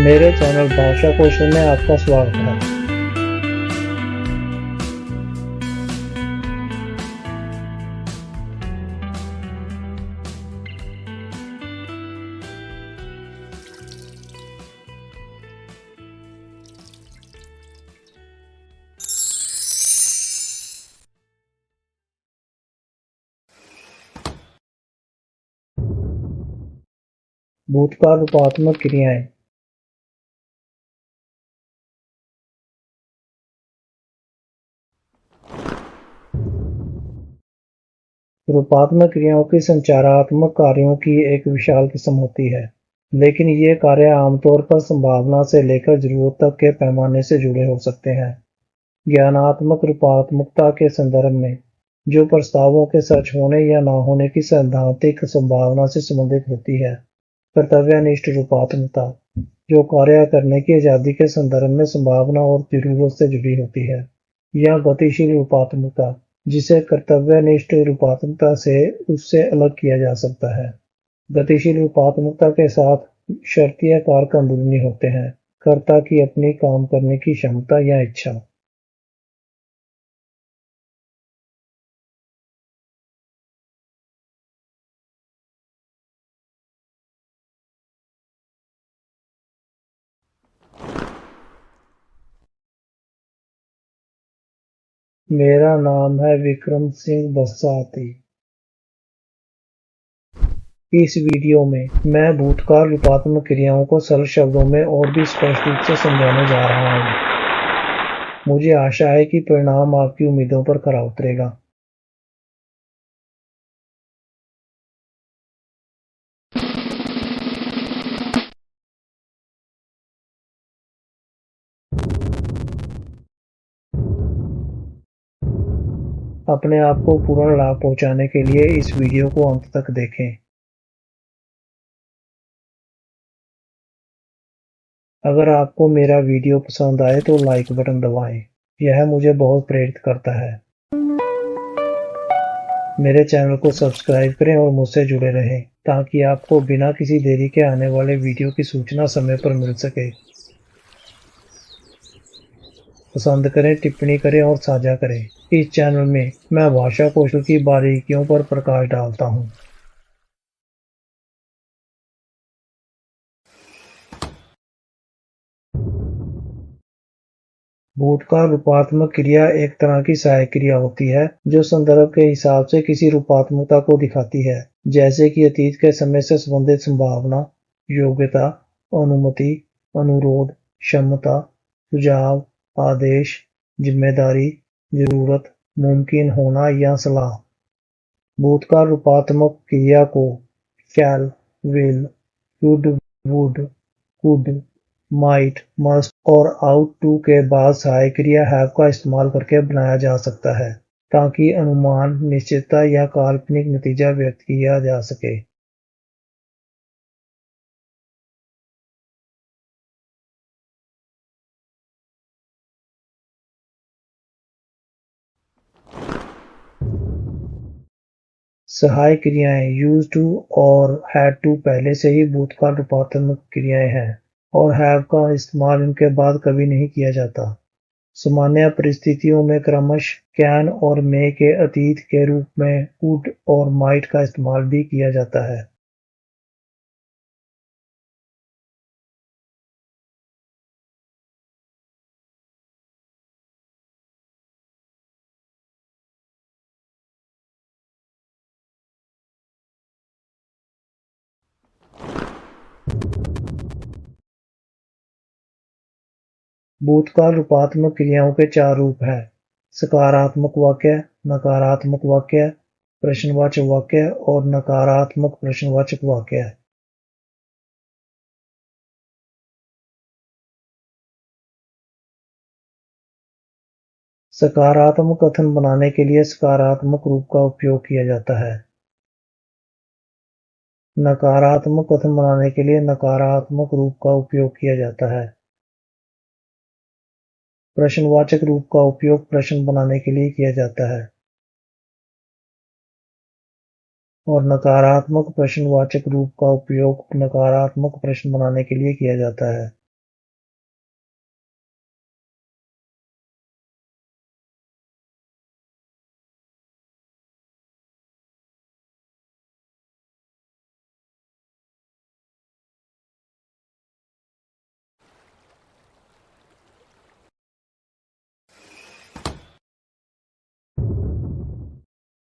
मेरे चैनल भाषा कौशल में आपका स्वागत है। भूतकाल रूपात्मक क्रियाएं। रूपात्मक क्रियाओं की संचारात्मक कार्यों की एक विशाल किस्म होती है, लेकिन ये कार्य आमतौर पर संभावना से लेकर जरूरत तक के पैमाने से जुड़े हो सकते हैं। ज्ञानात्मक रूपात्मकता के संदर्भ में, जो प्रस्तावों के सच होने या न होने की सैद्धांतिक संभावना से संबंधित होती है। कर्तव्यनिष्ठ रूपात्मकता, जो कार्य करने की आजादी के संदर्भ में संभावना और जरूरत से जुड़ी होती है। या गतिशील रूपात्मकता, जिसे कर्तव्यनिष्ठ रूपात्मकता से उससे अलग किया जा सकता है। गतिशील रूपात्मकता के साथ शर्तीय कारक अंदरूनी होते हैं, कर्ता की अपनी काम करने की क्षमता या इच्छा। मेरा नाम है विक्रम सिंह बस्साती। इस वीडियो में मैं भूतकाल रूपात्मक क्रियाओं को सरल शब्दों में और भी स्पष्ट रूप से समझाने जा रहा हूँ। मुझे आशा है कि परिणाम आपकी उम्मीदों पर खरा उतरेगा। अपने आप को पूर्ण लाभ पहुंचाने के लिए इस वीडियो को अंत तक देखें। अगर आपको मेरा वीडियो पसंद आए तो लाइक बटन दबाएं, यह मुझे बहुत प्रेरित करता है। मेरे चैनल को सब्सक्राइब करें और मुझसे जुड़े रहें, ताकि आपको बिना किसी देरी के आने वाले वीडियो की सूचना समय पर मिल सके। पसंद करें, टिप्पणी करें और साझा करें। इस चैनल में मैं भाषा कौशल की बारीकियों पर प्रकाश डालता हूँ। भूतकाल रूपात्मक क्रिया एक तरह की सहायक क्रिया होती है, जो संदर्भ के हिसाब से किसी रूपात्मकता को दिखाती है, जैसे कि अतीत के समय से संबंधित संभावना, योग्यता, अनुमति, अनुरोध, क्षमता, सुझाव, आदेश, जिम्मेदारी, जरूरत, मुमकिन होना या सलाह। भूतकाल रूपात्मक क्रिया को shall, will, should, would, could, might, must और आउट टू के बाद सहायक क्रिया हैव का इस्तेमाल करके बनाया जा सकता है, ताकि अनुमान, निश्चितता या काल्पनिक नतीजा व्यक्त किया जा सके। सहायक क्रियाएं यूज टू और हैड टू पहले से ही भूतकाल रूपात्मक क्रियाएं हैं, और हैव का इस्तेमाल इनके बाद कभी नहीं किया जाता। सामान्य परिस्थितियों में क्रमशः कैन और मे के अतीत के रूप में कुड और माइट का इस्तेमाल भी किया जाता है। भूतकाल रूपात्मक क्रियाओं के चार रूप हैं: सकारात्मक वाक्य, नकारात्मक वाक्य, प्रश्नवाचक वाक्य और नकारात्मक प्रश्नवाचक वाक्य। सकारात्मक कथन बनाने के लिए सकारात्मक रूप का उपयोग किया जाता है। नकारात्मक कथन बनाने के लिए नकारात्मक रूप का उपयोग किया जाता है। प्रश्नवाचक रूप का उपयोग प्रश्न बनाने के लिए किया जाता है, और नकारात्मक प्रश्नवाचक रूप का उपयोग नकारात्मक प्रश्न बनाने के लिए किया जाता है।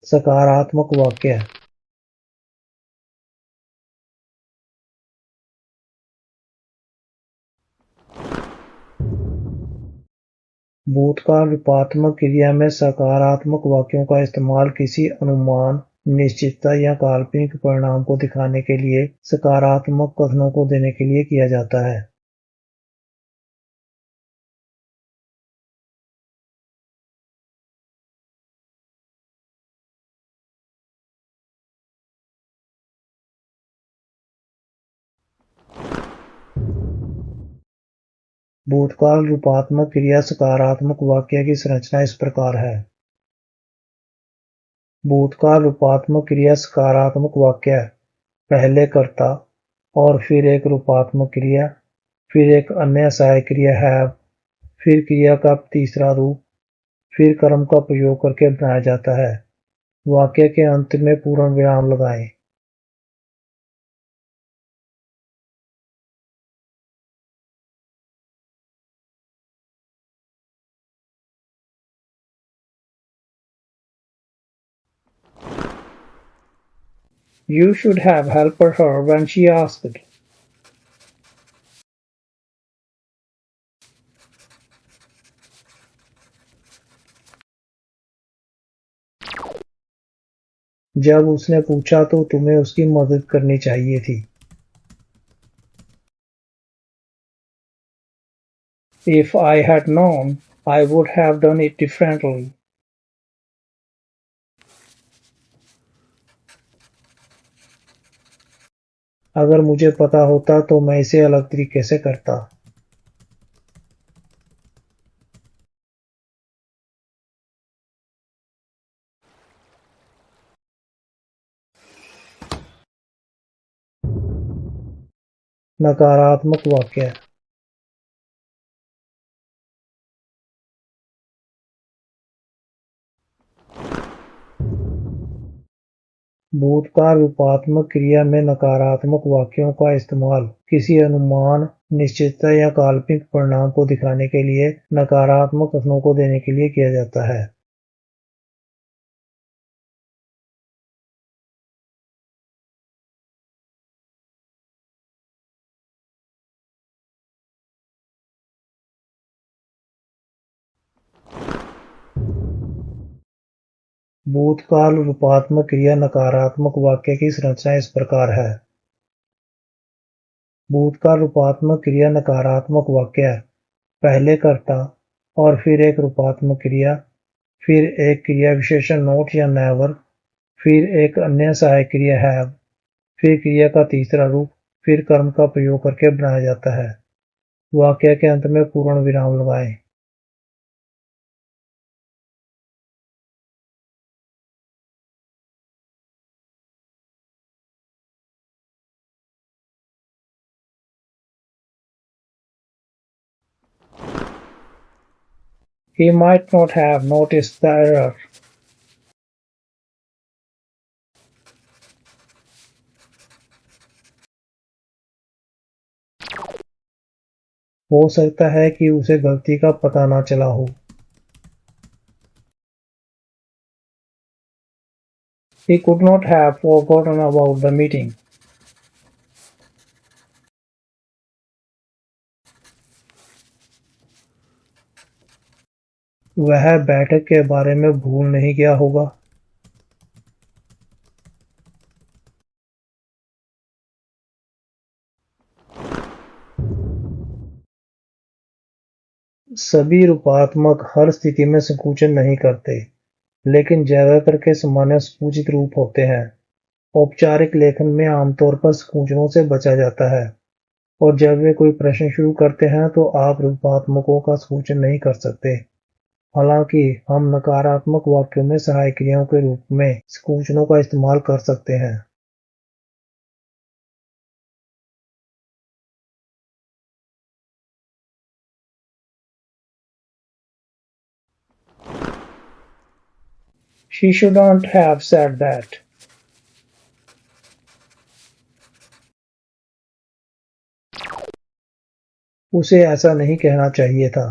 सकारात्मक वाक्य। भूतकाल रूपात्मक क्रिया में सकारात्मक वाक्यों का इस्तेमाल किसी अनुमान, निश्चितता या काल्पनिक परिणाम को दिखाने के लिए सकारात्मक कथनों को देने के लिए किया जाता है। भूतकाल रूपात्मक क्रिया सकारात्मक वाक्य की संरचना इस प्रकार है। भूतकाल रूपात्मक क्रिया सकारात्मक वाक्य पहले कर्ता और फिर एक रूपात्मक क्रिया, फिर एक अन्य सहायक क्रिया हैव, फिर क्रिया का तीसरा रूप, फिर कर्म का प्रयोग करके बनाया जाता है। वाक्य के अंत में पूर्ण विराम लगाएं। You should have helped her when she asked. जब उसने पूछा तो तुम्हें उसकी मदद करनी चाहिए थी। If I had known, I would have done it differently. अगर मुझे पता होता तो मैं इसे अलग तरीके से करता। नकारात्मक वाक्य। भूतकाल रूपात्मक क्रिया में नकारात्मक वाक्यों का इस्तेमाल किसी अनुमान, निश्चितता या काल्पनिक परिणाम को दिखाने के लिए नकारात्मक कथनों को देने के लिए किया जाता है। भूतकाल रूपात्मक क्रिया नकारात्मक वाक्य की संरचना इस प्रकार है। भूतकाल रूपात्मक क्रिया नकारात्मक वाक्य पहले कर्ता और फिर एक रूपात्मक क्रिया, फिर एक क्रिया विशेषण नॉट या नेवर, फिर एक अन्य सहायक क्रिया हैव, फिर क्रिया का तीसरा रूप, फिर कर्म का प्रयोग करके बनाया जाता है। वाक्य के अंत में पूर्ण विराम लगाएं। He might not have noticed the error. हो सकता है कि उसे गलती का पता न चला हो। He could not have forgotten about the meeting. वह बैठक के बारे में भूल नहीं गया होगा। सभी रूपात्मक हर स्थिति में संकुचन नहीं करते, लेकिन ज्यादातर के सामान्य संकुचित रूप होते हैं। औपचारिक लेखन में आमतौर पर संकुचनों से बचा जाता है, और जब वे कोई प्रश्न शुरू करते हैं तो आप रूपात्मकों का संकुचन नहीं कर सकते। हालांकि हम नकारात्मक वाक्यों में सहायक क्रियाओं के रूप में संकुचनों का इस्तेमाल कर सकते हैं। She shouldn't have said that. उसे ऐसा नहीं कहना चाहिए था।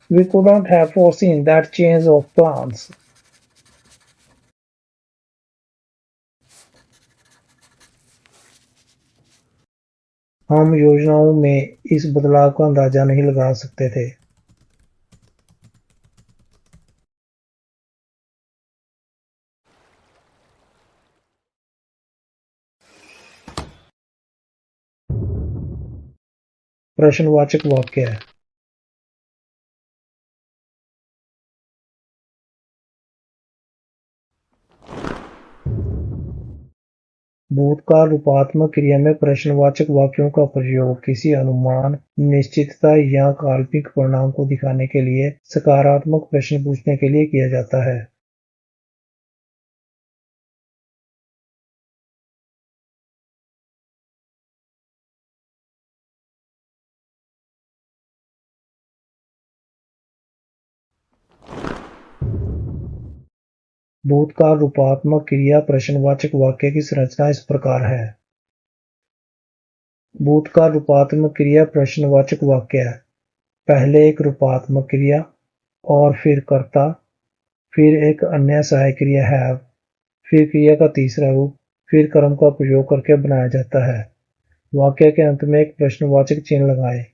We couldn't have foreseen that change of plans. हम योजनाओं में इस बदलाव का अंदाजा नहीं लगा सकते थे. प्रश्नवाचक वाक्य. भूतकाल रूपात्मक क्रिया में प्रश्नवाचक वाक्यों का प्रयोग किसी अनुमान, निश्चितता या काल्पनिक परिणाम को दिखाने के लिए सकारात्मक प्रश्न पूछने के लिए किया जाता है. भूतकाल रूपात्मक क्रिया प्रश्नवाचक वाक्य की संरचना इस प्रकार है. भूतकाल रूपात्मक क्रिया प्रश्नवाचक वाक्य. पहले एक रूपात्मक क्रिया और फिर कर्ता, फिर एक अन्य सहायक क्रिया हैव, फिर क्रिया का तीसरा रूप, फिर कर्म का प्रयोग करके बनाया जाता है. वाक्य के अंत में एक प्रश्नवाचक चिन्ह लगाएं.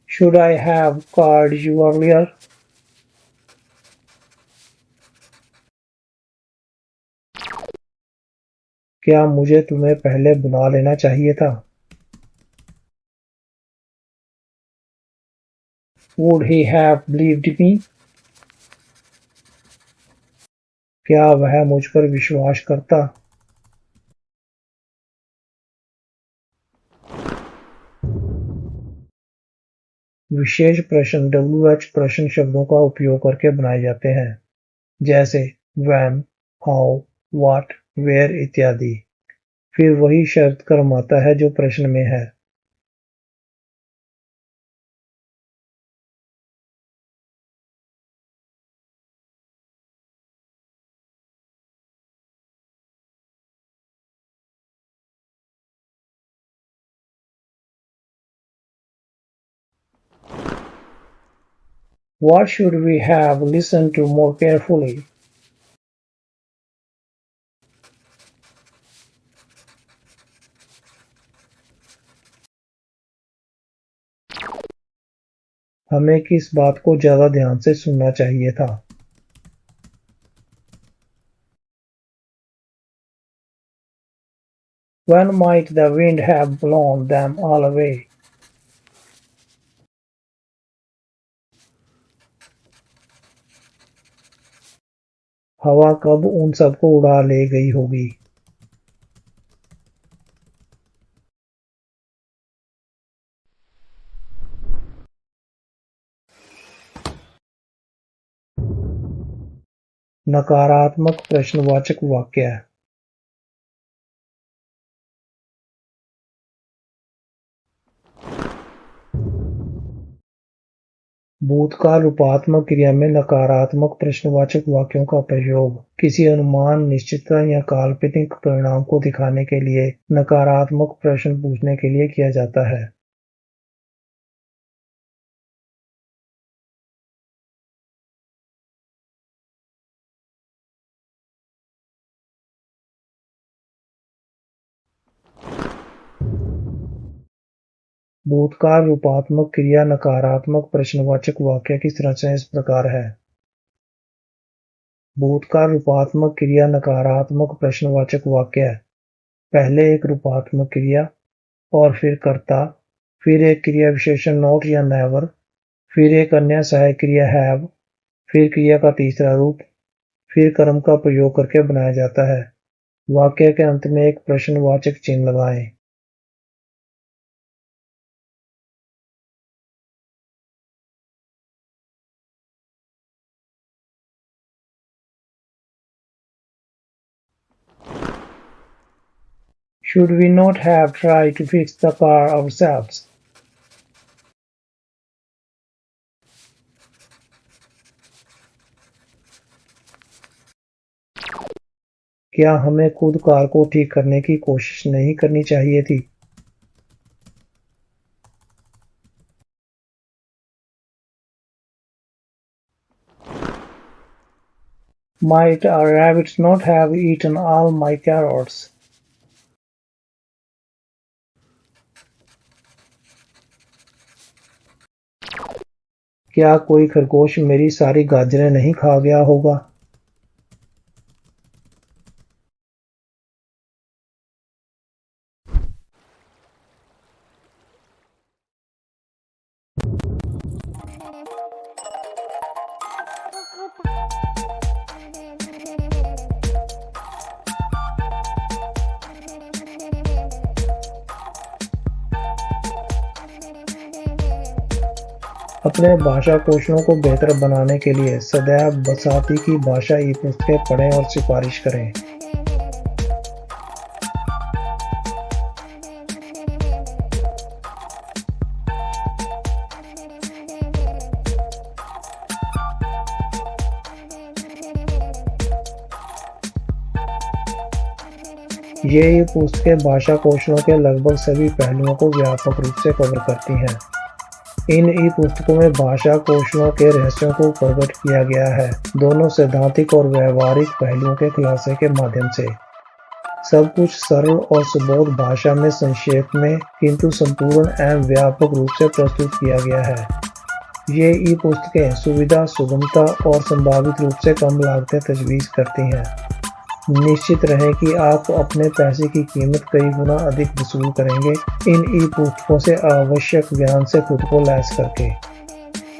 Should I have called you earlier? क्या मुझे तुम्हें पहले बुला लेना चाहिए था? Would he have believed me? क्या वह मुझ पर विश्वास करता? विशेष प्रश्न WH प्रश्न शब्दों का उपयोग करके बनाए जाते हैं, जैसे when, how, what, where इत्यादि. फिर वही शर्त कर्म आता है जो प्रश्न में है. What should we have listened to more carefully? हमें किस बात को ज्यादा ध्यान से सुनना चाहिए था? When might the wind have blown them all away? हवा कब उन सबको उड़ा ले गई होगी? नकारात्मक प्रश्नवाचक वाक्य. भूतकाल रूपात्मक क्रिया में नकारात्मक प्रश्नवाचक वाक्यों का प्रयोग किसी अनुमान, निश्चितता या काल्पनिक परिणाम को दिखाने के लिए नकारात्मक प्रश्न पूछने के लिए किया जाता है. भूतकाल रूपात्मक क्रिया नकारात्मक प्रश्नवाचक वाक्य की संरचना इस प्रकार है. भूतकाल रूपात्मक क्रिया नकारात्मक प्रश्नवाचक वाक्य. पहले एक रूपात्मक क्रिया और फिर कर्ता, फिर एक क्रिया विशेषण नॉट या नेवर, फिर एक अन्य सहायक क्रिया हैव, फिर क्रिया का तीसरा रूप, फिर कर्म का प्रयोग करके बनाया जाता है. वाक्य के अंत में एक प्रश्नवाचक चिन्ह लगाएं. Should we not have tried to fix the car ourselves? क्या हमें खुद कार को ठीक करने की कोशिश नहीं करनी चाहिए थी? Might our rabbits not have eaten all my carrots? क्या कोई खरगोश मेरी सारी गाजरें नहीं खा गया होगा? अपने भाषा कौशलों को बेहतर बनाने के लिए सदैव बसाती की भाषा ई-पुस्तकें पढ़ें और सिफारिश करें। ये ई-पुस्तकें भाषा कौशलों के लगभग सभी पहलुओं को व्यापक रूप से कवर करती हैं। इन ई-पुस्तकों में भाषा कौशलों के रहस्यों को प्रकट किया गया है, दोनों सैद्धांतिक और व्यावहारिक पहलुओं के खुलासे के माध्यम से। सब कुछ सरल और सुबोध भाषा में संक्षेप में किंतु संपूर्ण एवं व्यापक रूप से प्रस्तुत किया गया है। ये ई-पुस्तकें सुविधा, सुगमता और संभावित रूप से कम लागतें तजवीज़ करती हैं। निश्चित रहें कि आप अपने पैसे की कीमत कई गुना अधिक वसूल करेंगे इन ई-पुस्तकों से आवश्यक ज्ञान से खुद को लैस करके।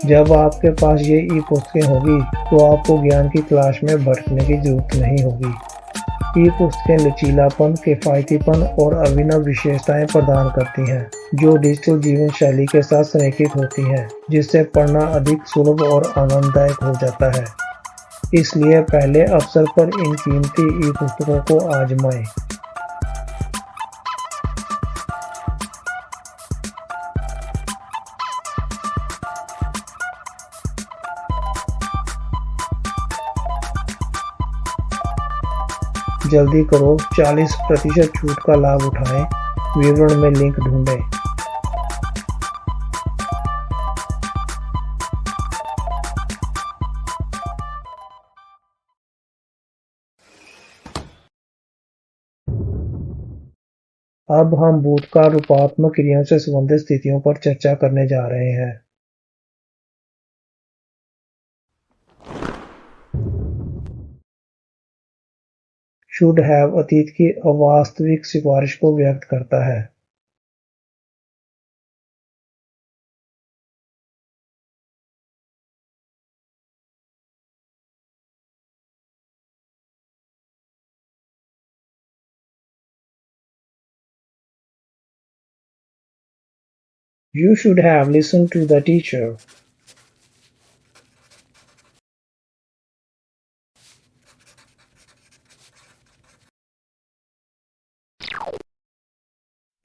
जब आपके पास ये ई-पुस्तकें होगी तो आपको ज्ञान की तलाश में भटकने की जरूरत नहीं होगी। ई-पुस्तकें लचीलापन, किफायतीपन और अभिनव विशेषताएं प्रदान करती हैं, जो डिजिटल जीवन शैली के साथ संरेखित होती हैं, जिससे पढ़ना अधिक सुलभ और आनंददायक हो जाता है। इसलिए पहले अवसर पर इन कीमती ई-पुस्तकों को आजमाएं। जल्दी करो, 40% छूट का लाभ उठाएं। विवरण में लिंक ढूंढें। अब हम भूतकाल रूपात्मक क्रियाओं से संबंधित स्थितियों पर चर्चा करने जा रहे हैं। शुड हैव अतीत की अवास्तविक सिफारिश को व्यक्त करता है। You should have listened to the teacher.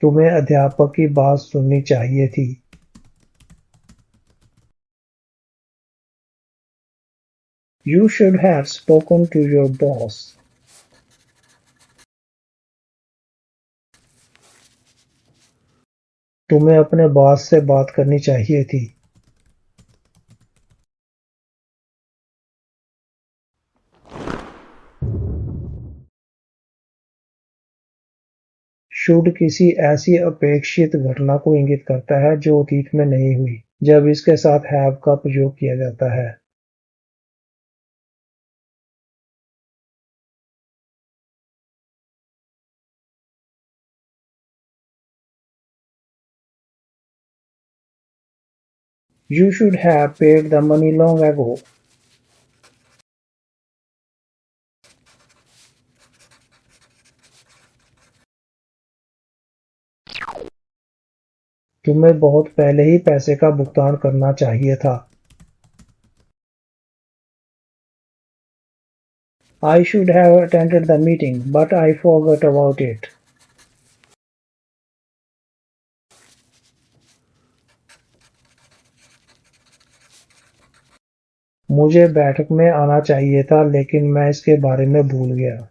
तुम्हें अध्यापक की बात सुननी चाहिए थी। You should have spoken to your boss. तुम्हें अपने बॉस से बात करनी चाहिए थी। शुड किसी ऐसी अपेक्षित घटना को इंगित करता है जो अतीत में नहीं हुई, जब इसके साथ हैव का प्रयोग किया जाता है। You should have paid the money long ago. तुम्हें बहुत पहले ही पैसे का भुगतान करना चाहिए था। I should have attended the meeting, but I forgot about it. मुझे बैठक में आना चाहिए था, लेकिन मैं इसके बारे में भूल गया।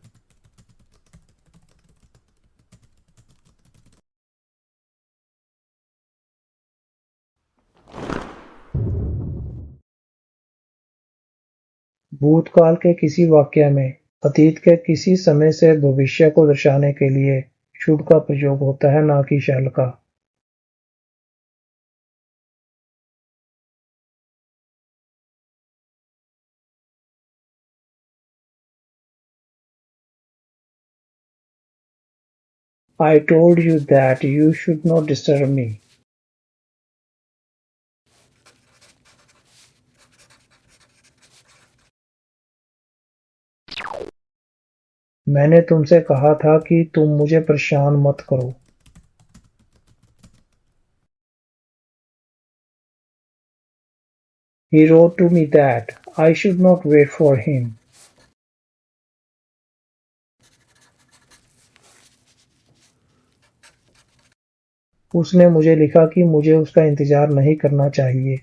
भूतकाल के किसी वाक्य में अतीत के किसी समय से भविष्य को दर्शाने के लिए शुड का प्रयोग होता है, न कि शैल का। I told you that you should not disturb me. मैंने तुमसे कहा था कि तुम मुझे परेशान मत करो। He wrote to me that I should not wait for him. उसने मुझे लिखा कि मुझे उसका इंतजार नहीं करना चाहिए।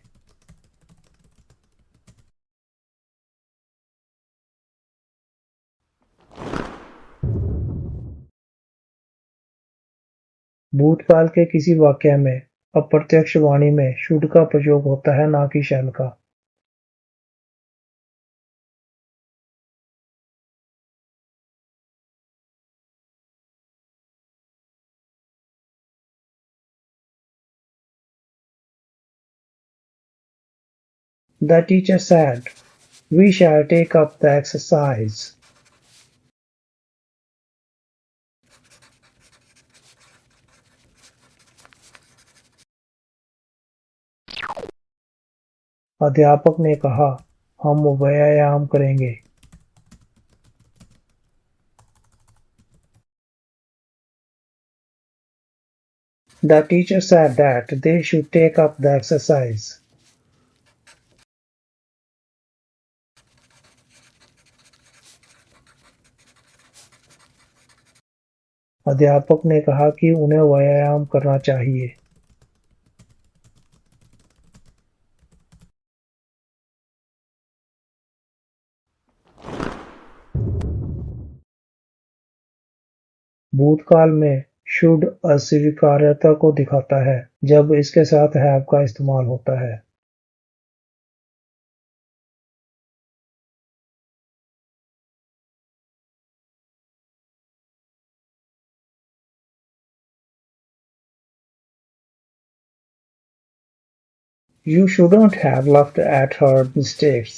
भूतकाल के किसी वाक्य में अप्रत्यक्ष वाणी में शुड का प्रयोग होता है, न कि शैल का। The teacher said, "We shall take up the exercise." अध्यापक ने कहा, हम व्यायाम करेंगे। The teacher said that they should take up the exercise. अध्यापक ने कहा कि उन्हें व्यायाम करना चाहिए। भूतकाल में शुड अस्वीकार्यता को दिखाता है जब इसके साथ हैव का इस्तेमाल होता है। You shouldn't have laughed at her mistakes.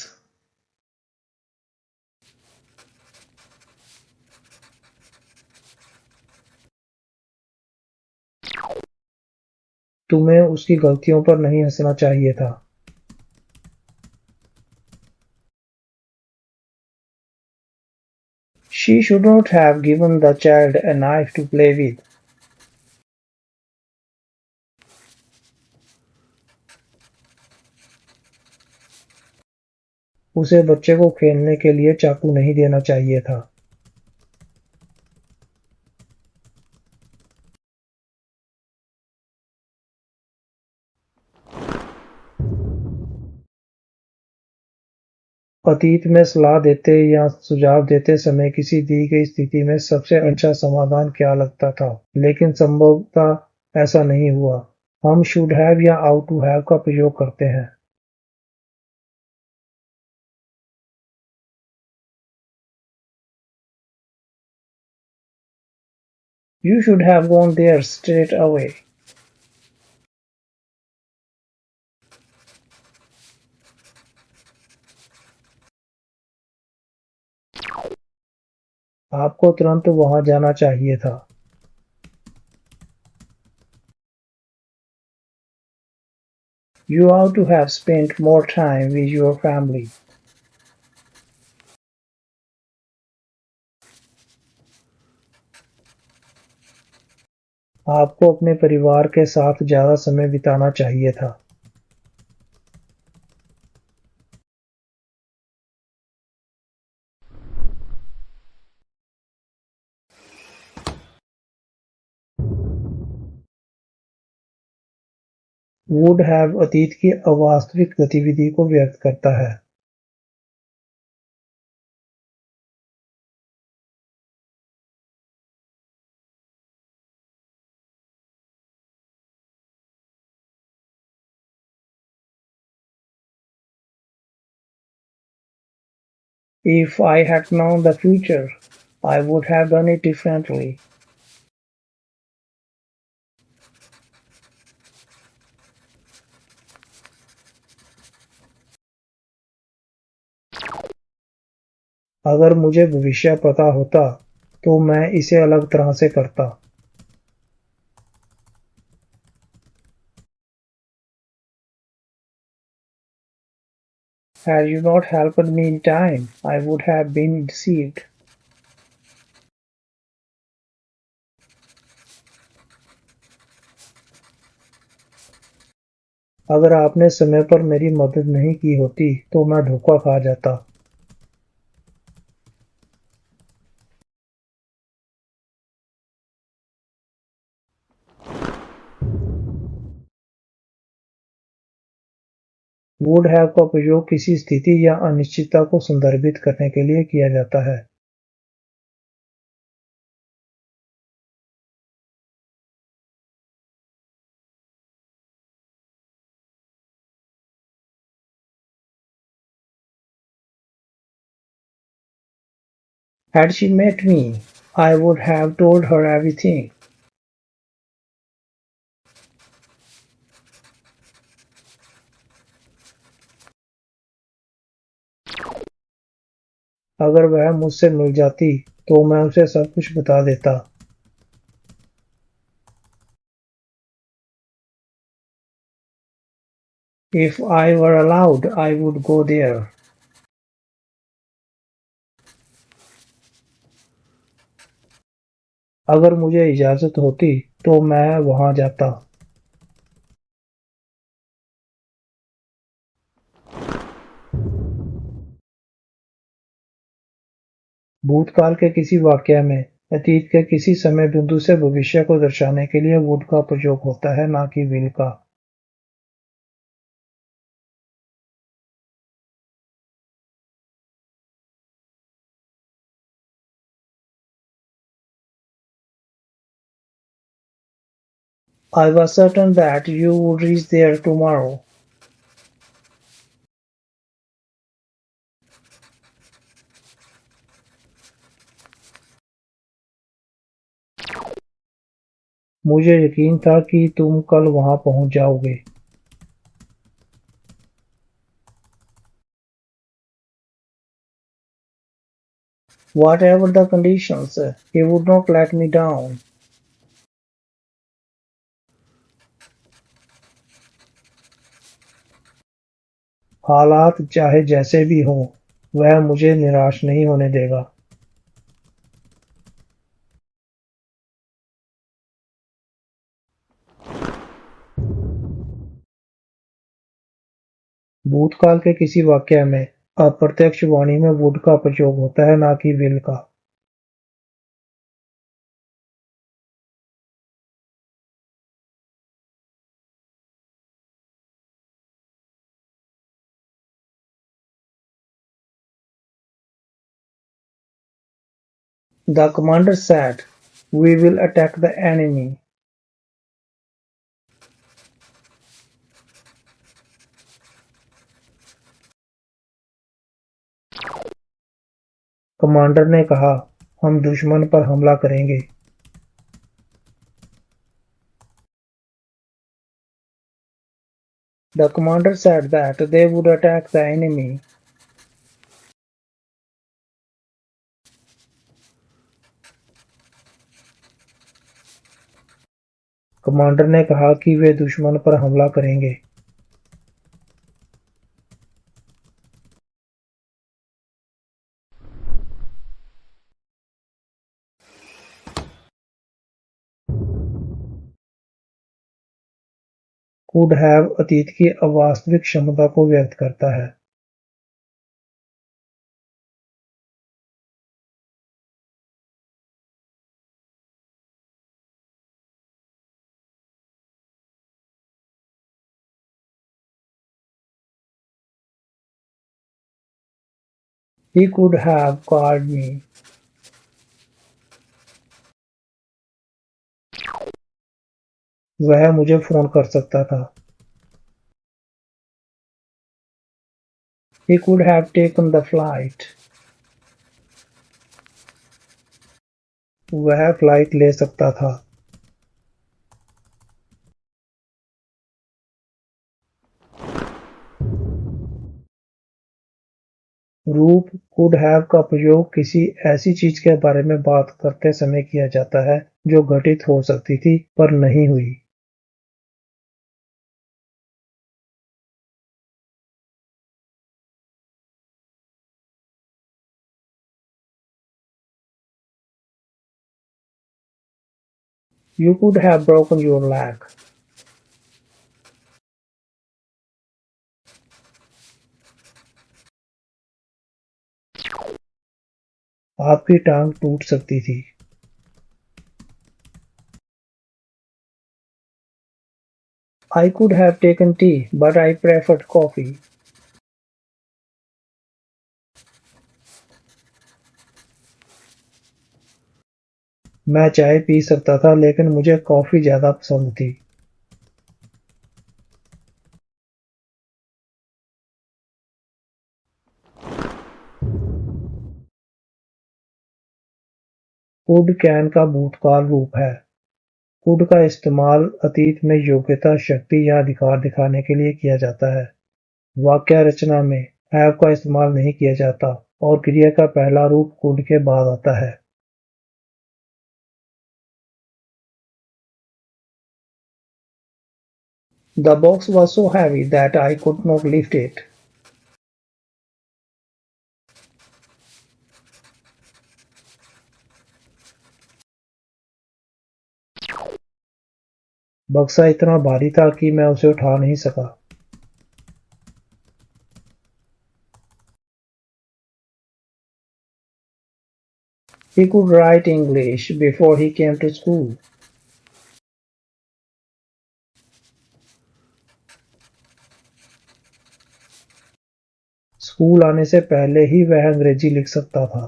तुम्हें उसकी गलतियों पर नहीं हंसना चाहिए था। She should not have given the child a knife to play with. उसे बच्चे को खेलने के लिए चाकू नहीं देना चाहिए था। अतीत में सलाह देते या सुझाव देते समय किसी दी गई स्थिति में सबसे अच्छा समाधान क्या लगता था, लेकिन संभवतः ऐसा नहीं हुआ। हम शुड हैव या आउट टू हैव का प्रयोग करते हैं। You should have gone there straight away. आपको तुरंत वहां जाना चाहिए था। You ought to have spent more time with your family. आपको अपने परिवार के साथ ज्यादा समय बिताना चाहिए था। वुड हैव अतीत की अवास्तविक गतिविधि को व्यक्त करता है। If I had known the future, I would have done it differently. अगर मुझे भविष्य पता होता तो मैं इसे अलग तरह से करता। Had you not helped me in time, I would have been deceived. अगर आपने समय पर मेरी मदद नहीं की होती तो मैं धोखा खा जाता। वुड हैव का प्रयोग किसी स्थिति या अनिश्चितता को संदर्भित करने के लिए किया जाता है। Had she met me, I would have told her everything. अगर वह मुझसे मिल जाती तो मैं उसे सब कुछ बता देता। If I were allowed, I would go there. अगर मुझे इजाजत होती तो मैं वहां जाता। भूतकाल के किसी वाकया में अतीत के किसी समय बिंदु से भविष्य को दर्शाने के लिए वुड का प्रयोग होता है, न कि विल का। I was certain that you would reach there tomorrow. मुझे यकीन था कि तुम कल वहां पहुंच जाओगे। Whatever the conditions, he would not let me down. हालात चाहे जैसे भी हों, वह मुझे निराश नहीं होने देगा। भूतकाल के किसी वाकया में अप्रत्यक्ष वाणी में वुड का प्रयोग होता है, न कि विल का। The commander said, "We will attack the enemy." Commander ने कहा, हम दुश्मन पर हमला करेंगे। The commander said that they would attack the enemy. Commander ने कहा कि वे दुश्मन पर हमला करेंगे। Could have अतीत की अवास्तविक क्षमता को व्यक्त करता है। He could have called me. वह मुझे फोन कर सकता था। He could have taken the flight. वह फ्लाइट ले सकता था। रूप कुड हैव का प्रयोग किसी ऐसी चीज के बारे में बात करते समय किया जाता है जो घटित हो सकती थी पर नहीं हुई। You could have broken your leg. आपकी टांग टूट सकती थी। I could have taken tea, but I preferred coffee. मैं चाय पी सकता था लेकिन मुझे कॉफी ज्यादा पसंद थी। कुड कैन का भूतकाल रूप है। कुड का इस्तेमाल अतीत में योग्यता, शक्ति या अधिकार दिखाने के लिए किया जाता है। वाक्य रचना में हैव का इस्तेमाल नहीं किया जाता और क्रिया का पहला रूप कुड के बाद आता है। The box was so heavy that I could not lift it. बक्सा इतना भारी था कि मैं उसे उठा नहीं सका। He could write English before he came to school. School आने से पहले ही वह अंग्रेजी लिख सकता था।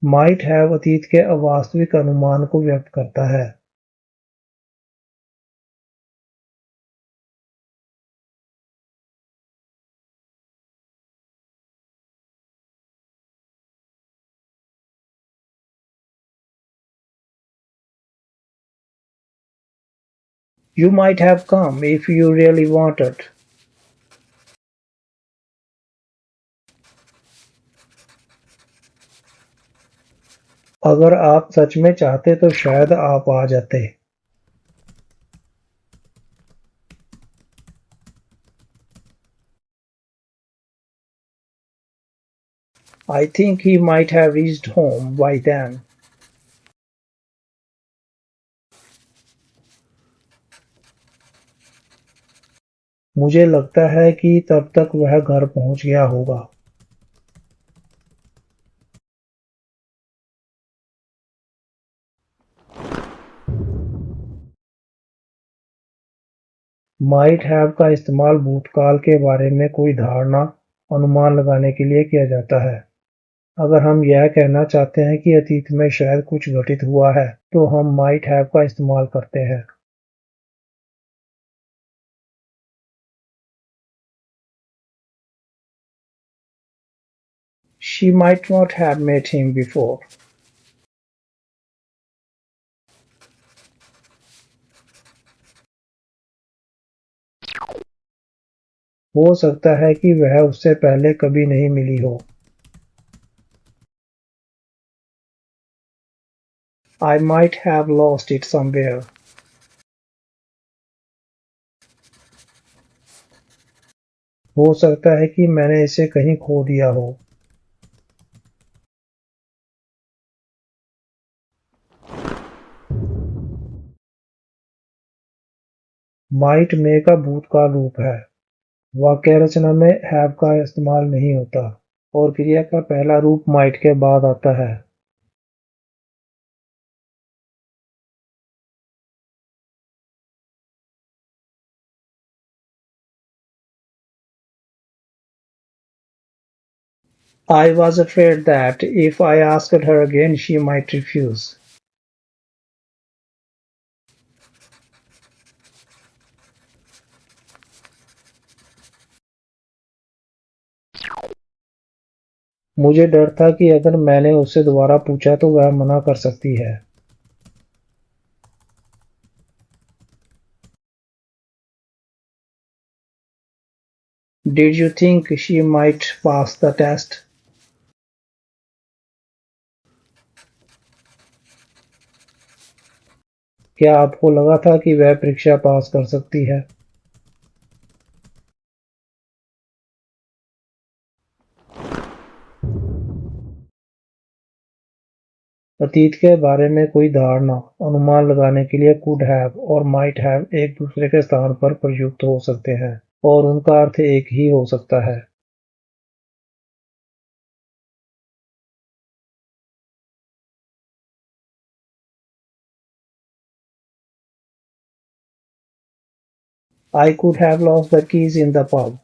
Might have अतीत के अवास्तविक अनुमान को व्यक्त करता है। You might have come if you really wanted. अगर आप सच में चाहते तो शायद आप आ जाते। I think he might have reached home by then. मुझे लगता है कि तब तक वह घर पहुंच गया होगा। Might have का इस्तेमाल भूतकाल के बारे में कोई धारणा, अनुमान लगाने के लिए किया जाता है। अगर हम यह कहना चाहते हैं कि अतीत में शायद कुछ घटित हुआ है, तो हम might have का इस्तेमाल करते हैं। She might not have met him before. हो सकता है कि वह उससे पहले कभी नहीं मिली हो। I might have lost it somewhere. हो सकता है कि मैंने इसे कहीं खो दिया हो। Might may का भूतकाल रूप है। वाक्य रचना में have का इस्तेमाल नहीं होता और क्रिया का पहला रूप might के बाद आता है। I was afraid that if I asked her again she might refuse. मुझे डर था कि अगर मैंने उससे दोबारा पूछा तो वह मना कर सकती है। Did you think she might pass the test? क्या आपको लगा था कि वह परीक्षा पास कर सकती है? अतीत के बारे में कोई धारणा अनुमान लगाने के लिए could have और might have एक दूसरे के स्थान पर प्रयुक्त हो सकते हैं और उनका अर्थ एक ही हो सकता है। I could have lost the keys in the pub.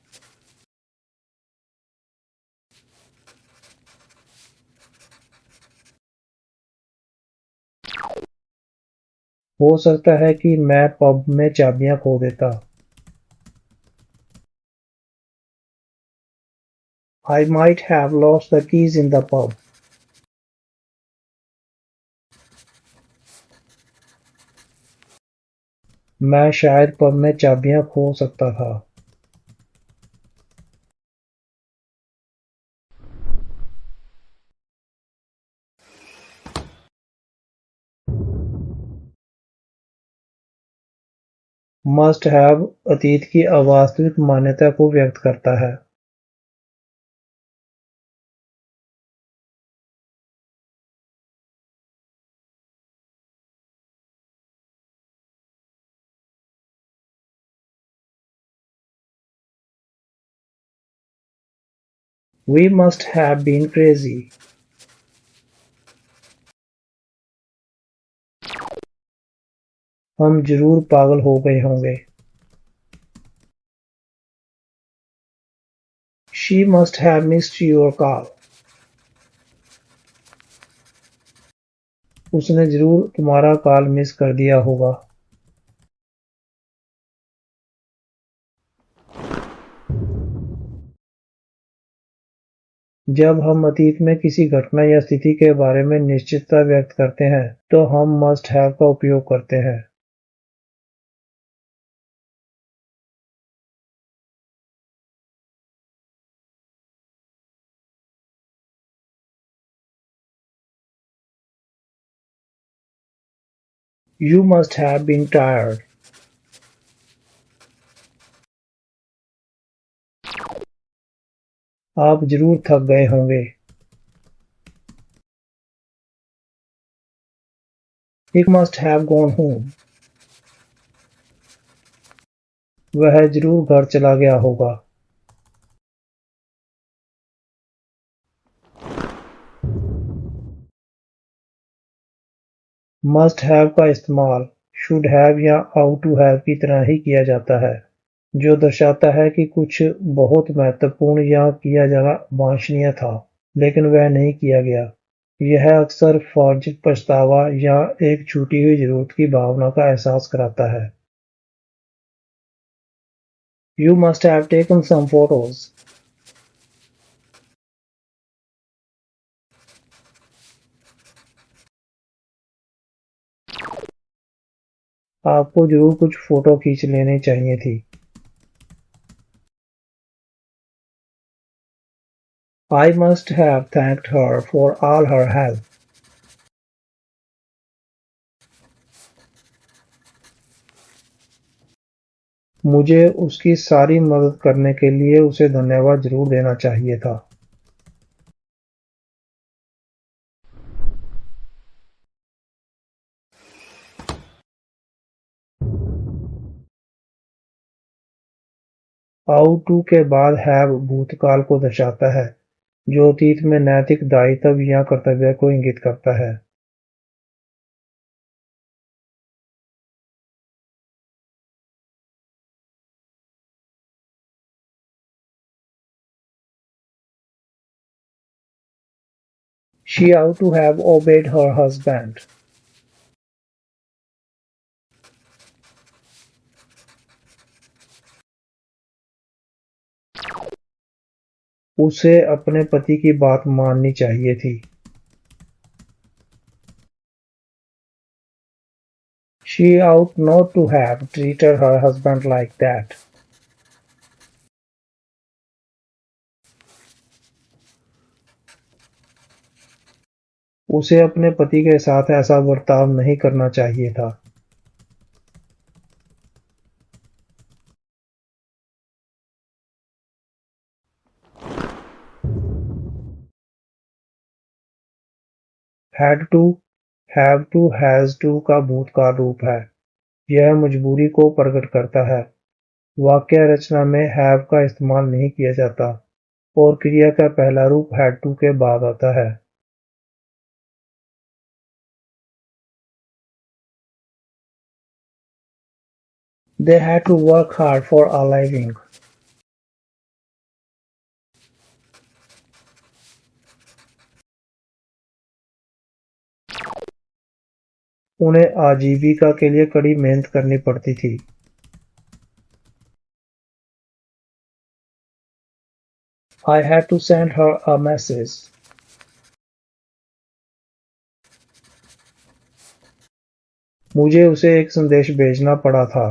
हो सकता है कि मैं पब में चाबियां खो देता। I might have lost the keys in the pub. मैं शायद पब में चाबियां खो सकता था। मस्ट हैव अतीत की अवास्तविक मान्यता को व्यक्त करता है। We must have been crazy. हम जरूर पागल हो गए होंगे। She must have missed your call. उसने जरूर तुम्हारा कॉल मिस कर दिया होगा। जब हम अतीत में किसी घटना या स्थिति के बारे में निश्चितता व्यक्त करते हैं तो हम मस्ट हैव का उपयोग करते हैं। You must have been tired. आप जरूर थक गए होंगे। He must have gone home. वह जरूर घर चला गया होगा। मस्ट हैव का इस्तेमाल शुड हैव या आउट टू हैव की तरह ही किया जाता है, जो दर्शाता है कि कुछ बहुत महत्वपूर्ण या किया जाना वांछनीय था, लेकिन वह नहीं किया गया। यह अक्सर फर्ज, पछतावा या एक छूटी हुई जरूरत की भावना का एहसास कराता है। You must have taken some photos. आपको जरूर कुछ फोटो खींच लेनी चाहिए थी। I must have thanked her for all her help. मुझे उसकी सारी मदद करने के लिए उसे धन्यवाद जरूर देना चाहिए था। आउट टू के बाद हैव भूतकाल को दर्शाता है, जो अतीत में नैतिक दायित्व या कर्तव्य को इंगित करता है। She ought to have obeyed her husband. उसे अपने पति की बात माननी चाहिए थी। She ought not to have treated her husband like that. उसे अपने पति के साथ ऐसा बर्ताव नहीं करना चाहिए था। Had to, have to, has to का भूतकाल रूप है। यह मजबूरी को प्रकट करता है। वाक्य रचना में have का इस्तेमाल नहीं किया जाता और क्रिया का पहला रूप had to के बाद आता है। They had to work hard for a living. उन्हें आजीविका के लिए कड़ी मेहनत करनी पड़ती थी। I had to send her a message. मुझे उसे एक संदेश भेजना पड़ा था।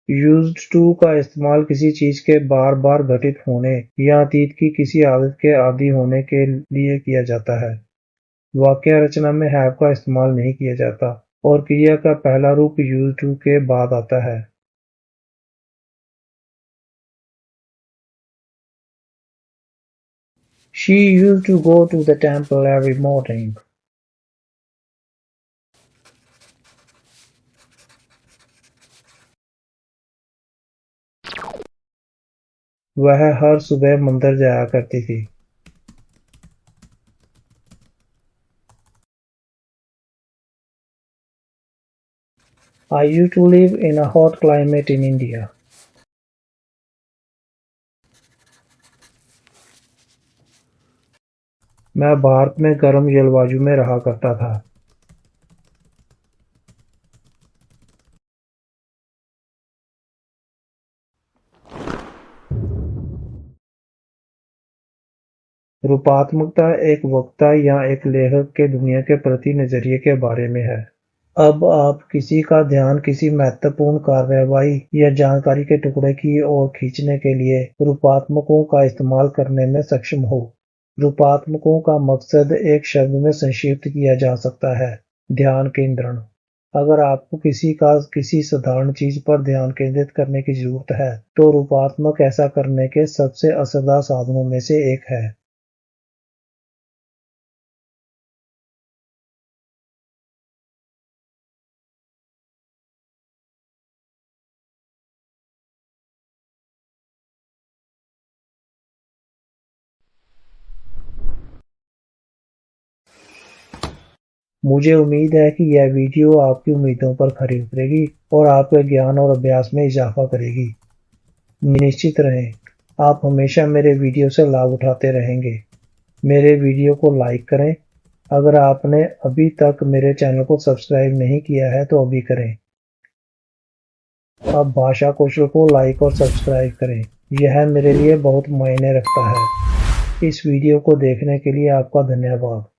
Used to का इस्तेमाल किसी चीज के बार बार घटित होने या अतीत की किसी आदत के आदी होने के लिए किया जाता है। वाक्य रचना में have का इस्तेमाल नहीं किया जाता और क्रिया का पहला रूप used to के बाद आता है। She used to go to the temple every morning. वह हर सुबह मंदिर जाया करती थी। I used to live in a hot climate in India. मैं भारत में गर्म जलवायु में रहा करता था। रूपात्मकता एक वक्ता या एक लेखक के दुनिया के प्रति नजरिए के बारे में है। अब आप किसी का ध्यान किसी महत्वपूर्ण कार्यवाही या जानकारी के टुकड़े की ओर खींचने के लिए रूपात्मकों का इस्तेमाल करने में सक्षम हो। रूपात्मकों का मकसद एक शब्द में संक्षिप्त किया जा सकता है, ध्यान केंद्रण। अगर आपको किसी साधारण चीज पर ध्यान केंद्रित करने की जरूरत है, तो रूपात्मक ऐसा करने के सबसे असरदार साधनों में से एक है। मुझे उम्मीद है कि यह वीडियो आपकी उम्मीदों पर खरी उतरेगी और आपके ज्ञान और अभ्यास में इजाफा करेगी। निश्चित रहें, आप हमेशा मेरे वीडियो से लाभ उठाते रहेंगे। मेरे वीडियो को लाइक करें। अगर आपने अभी तक मेरे चैनल को सब्सक्राइब नहीं किया है तो अभी करें। अब भाषा कौशल को लाइक और सब्सक्राइब करें, यह मेरे लिए बहुत मायने रखता है। इस वीडियो को देखने के लिए आपका धन्यवाद।